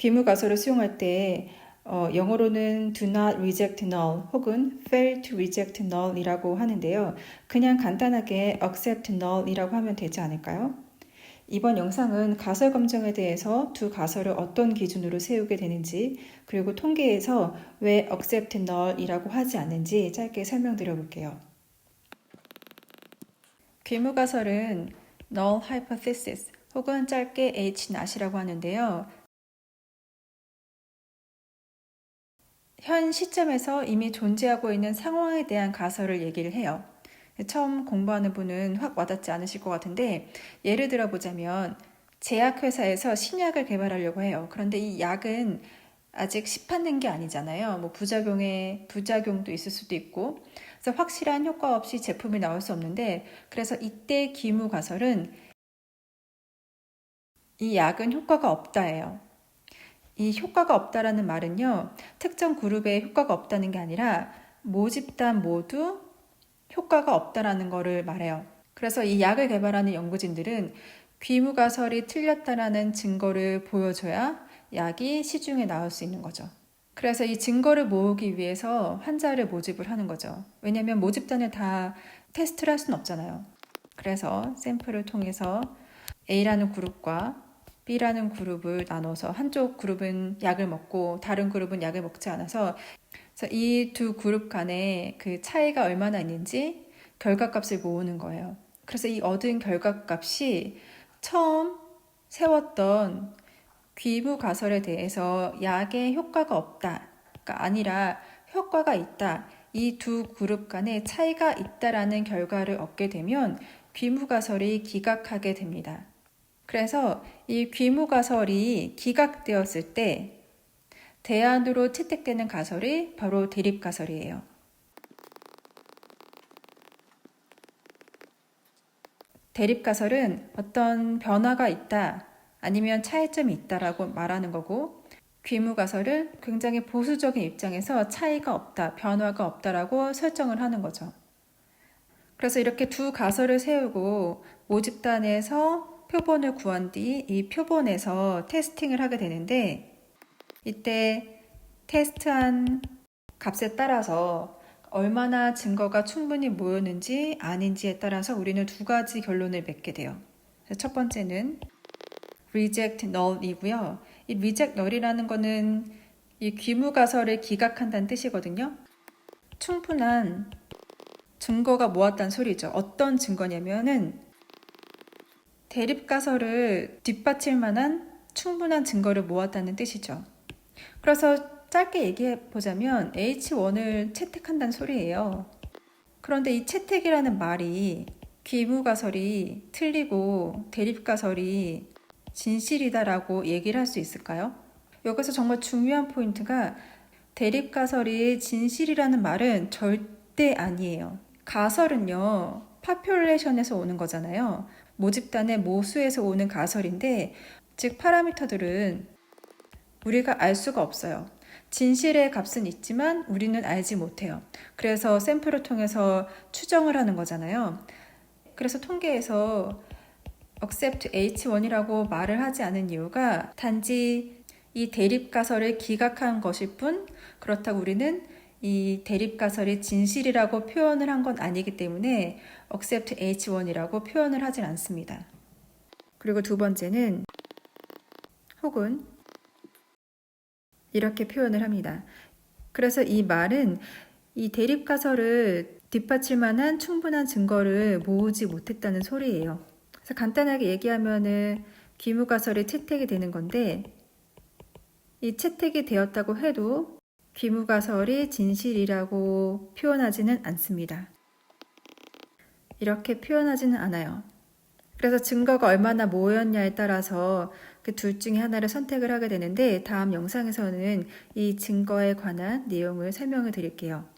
귀무가설을 수용할 때 영어로는 do not reject null 혹은 fail to reject null 이라고 하는데요. 그냥 간단하게 accept null 이라고 하면 되지 않을까요? 이번 영상은 가설 검증에 대해서 두 가설을 어떤 기준으로 세우게 되는지, 그리고 통계에서 왜 accept null 이라고 하지 않는지 짧게 설명드려 볼게요. 귀무가설은 null hypothesis 혹은 짧게 H-NOT이라고 하는데요. 현 시점에서 이미 존재하고 있는 상황에 대한 가설을 얘기를 해요. 처음 공부하는 분은 확 와닿지 않으실 것 같은데, 예를 들어 보자면 제약회사에서 신약을 개발하려고 해요. 그런데 이 약은 아직 시판된 게 아니잖아요. 뭐 부작용도 있을 수도 있고, 그래서 확실한 효과 없이 제품이 나올 수 없는데, 그래서 이때 귀무가설은 이 약은 효과가 없다예요. 이 효과가 없다라는 말은요, 특정 그룹에 효과가 없다는 게 아니라 모집단 모두 효과가 없다라는 거를 말해요. 그래서 이 약을 개발하는 연구진들은 귀무가설이 틀렸다라는 증거를 보여줘야 약이 시중에 나올 수 있는 거죠. 그래서 이 증거를 모으기 위해서 환자를 모집을 하는 거죠. 왜냐하면 모집단을 다 테스트를 할 수는 없잖아요. 그래서 샘플을 통해서 A라는 그룹과 B라는 그룹을 나눠서 한쪽 그룹은 약을 먹고 다른 그룹은 약을 먹지 않아서 이 두 그룹 간에 그 차이가 얼마나 있는지 결과값을 모으는 거예요. 그래서 이 얻은 결과값이 처음 세웠던 귀무가설에 대해서 약에 효과가 없다가 아니라 효과가 있다. 이 두 그룹 간에 차이가 있다라는 결과를 얻게 되면 귀무가설이 기각하게 됩니다. 그래서 이 귀무가설이 기각되었을 때 대안으로 채택되는 가설이 바로 대립가설이에요. 대립가설은 어떤 변화가 있다, 아니면 차이점이 있다라고 말하는 거고, 귀무가설은 굉장히 보수적인 입장에서 차이가 없다, 변화가 없다라고 설정을 하는 거죠. 그래서 이렇게 두 가설을 세우고 모집단에서 표본을 구한 뒤 이 표본에서 테스팅을 하게 되는데, 이때 테스트한 값에 따라서 얼마나 증거가 충분히 모였는지 아닌지에 따라서 우리는 두 가지 결론을 맺게 돼요. 첫 번째는 reject null이고요. 이 reject null이라는 거는 이 귀무가설을 기각한다는 뜻이거든요. 충분한 증거가 모았다는 소리죠. 어떤 증거냐면은 대립가설을 뒷받칠 만한 충분한 증거를 모았다는 뜻이죠. 그래서 짧게 얘기해 보자면 H1을 채택한다는 소리예요. 그런데 이 채택이라는 말이 귀무가설이 틀리고 대립가설이 진실이다라고 얘기를 할 수 있을까요? 여기서 정말 중요한 포인트가 대립가설이 진실이라는 말은 절대 아니에요. 가설은요, 파퓰레이션에서 오는 거잖아요. 모집단의 모수에서 오는 가설인데, 즉 파라미터들은 우리가 알 수가 없어요. 진실의 값은 있지만 우리는 알지 못해요. 그래서 샘플을 통해서 추정을 하는 거잖아요. 그래서 통계에서 accept H1이라고 말을 하지 않은 이유가 단지 이 대립가설을 기각한 것일 뿐, 그렇다고 우리는 이 대립가설이 진실이라고 표현을 한 건 아니기 때문에 accept H1이라고 표현을 하진 않습니다. 그리고 두 번째는 혹은 이렇게 표현을 합니다. 그래서 이 말은 이 대립가설을 뒷받칠 만한 충분한 증거를 모으지 못했다는 소리예요. 그래서 간단하게 얘기하면은 귀무가설이 채택이 되는 건데, 이 채택이 되었다고 해도 귀무가설이 진실이라고 표현하지는 않습니다. 이렇게 표현하지는 않아요. 그래서 증거가 얼마나 모였냐에 따라서 그 둘 중에 하나를 선택을 하게 되는데, 다음 영상에서는 이 증거에 관한 내용을 설명을 드릴게요.